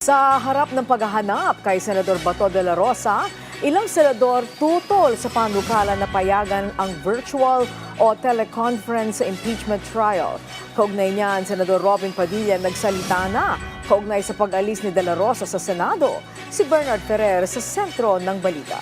Sa harap ng paghahanap kay Senador Bato de la Rosa, ilang senador tutol sa panukalan na payagan ang virtual o teleconference sa impeachment trial. Kaugnay niyan, Senador Robin Padilla nagsalita na kaugnay sa pag-alis ni de la Rosa sa Senado. Si Bernard Ferrer sa sentro ng balita.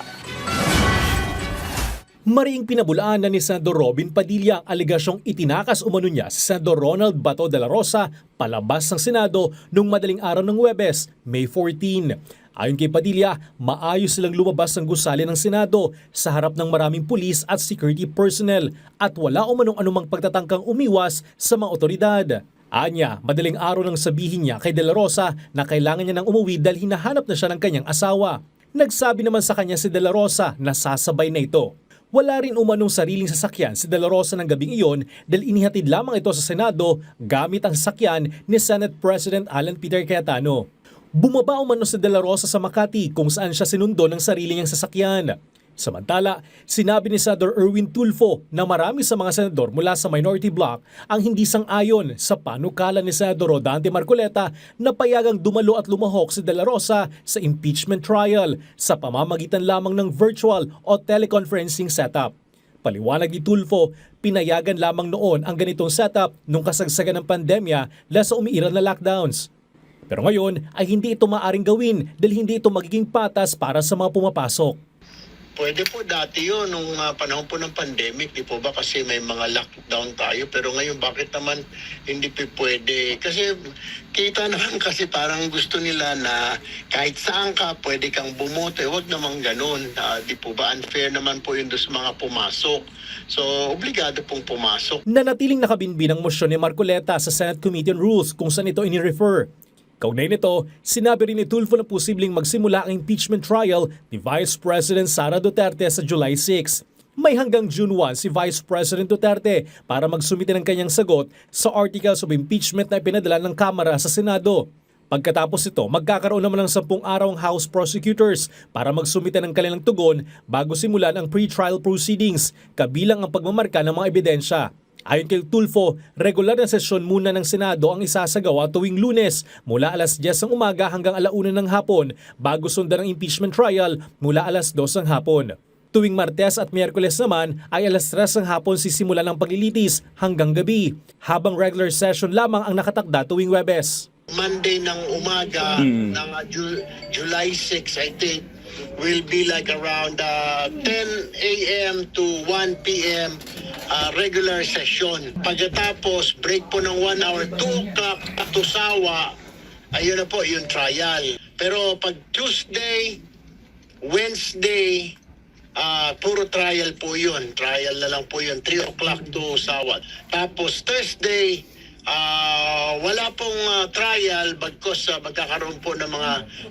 Mariing pinabulaan na ni Senador Robin Padilla ang alegasyong itinakas umano niya si Senador Ronald Bato de la Rosa palabas ng Senado noong madaling araw ng Huwebes, May 14. Ayon kay Padilla, maayos silang lumabas ng gusali ng Senado sa harap ng maraming pulis at security personnel at wala umanong anumang pagtatangkang umiwas sa mga otoridad. Anya, madaling araw nang sabihin niya kay de la Rosa na kailangan niya nang umuwi dahil hinahanap na siya ng kanyang asawa. Nagsabi naman sa kanya si de la Rosa na sasabay na ito. Wala rin umanong sariling sasakyan si de la Rosa ng gabing iyon dahil inihatid lamang ito sa Senado gamit ang sasakyan ni Senate President Alan Peter Cayetano. Bumaba umano si de la Rosa sa Makati kung saan siya sinundo ng sarili niyang sasakyan. Samantala, sinabi ni Senador Erwin Tulfo na marami sa mga senador mula sa minority bloc ang hindi sang-ayon sa panukalan ni Senador Rodante Marcoleta na payagang dumalo at lumahok si de la Rosa sa impeachment trial sa pamamagitan lamang ng virtual o teleconferencing setup. Paliwanag ni Tulfo, pinayagan lamang noon ang ganitong setup nung kasagsagan ng pandemya dahil sa umiiral na lockdowns. Pero ngayon ay hindi ito maaring gawin dahil hindi ito magiging patas para sa mga pumapasok. Pwede po dati yun, nung panahon po ng pandemic, di po ba? Kasi may mga lockdown tayo. Pero ngayon, bakit naman hindi po pwede? Kasi kita naman kasi parang gusto nila na kahit saan ka, pwede kang bumoto. Huwag naman ganun. Di po ba? Unfair naman po yun doon sa mga pumasok. So, obligado pong pumasok. Nanatiling nakabinbin ang motion ni Marcoleta sa Senate Committee on Rules kung saan ito ini-refer. Kaugnay nito, sinabi rin ni Tulfo na posibleng magsimula ang impeachment trial ni Vice President Sara Duterte sa July 6. May hanggang June 1 si Vice President Duterte para magsumite ng kanyang sagot sa articles of impeachment na ipinadala ng Kamara sa Senado. Pagkatapos ito, magkakaroon naman ng 10 araw ang House prosecutors para magsumite ng kanilang tugon bago simulan ang pre-trial proceedings, kabilang ang pagmamarka ng mga ebidensya. Ayon kay Tulfo, regular na sesyon muna ng Senado ang isasagawa tuwing Lunes mula alas 10 ng umaga hanggang 1:00 ng hapon bago sundan ang impeachment trial mula alas 2 ng hapon. Tuwing Martes at Miyerkules naman ay alas 3 ng hapon sisimulan ang paglilitis hanggang gabi, habang regular session lamang ang nakatakda tuwing Huwebes. Monday ng umaga ng July 6, I think, will be like around 10 a.m. to 1 p.m. Regular session. Pagkatapos, break po ng 1 hour, 2 o'clock to Sawa, ayun na po yung trial. Pero pag Tuesday, Wednesday, puro trial po yun. Trial na lang po yun, 3 o'clock to Sawa. Tapos Thursday, wala pong trial bagkos magkakaroon po ng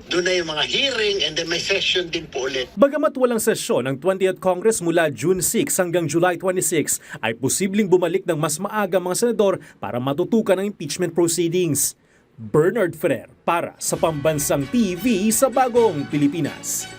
doon na yung mga hearing and then may session din po ulit. Bagamat walang sesyon ng 20th Congress mula June 6 hanggang July 26, ay posibleng bumalik ng mas maaga mga senador para matutukan ang impeachment proceedings. Bernard Ferrer para sa Pambansang TV sa Bagong Pilipinas.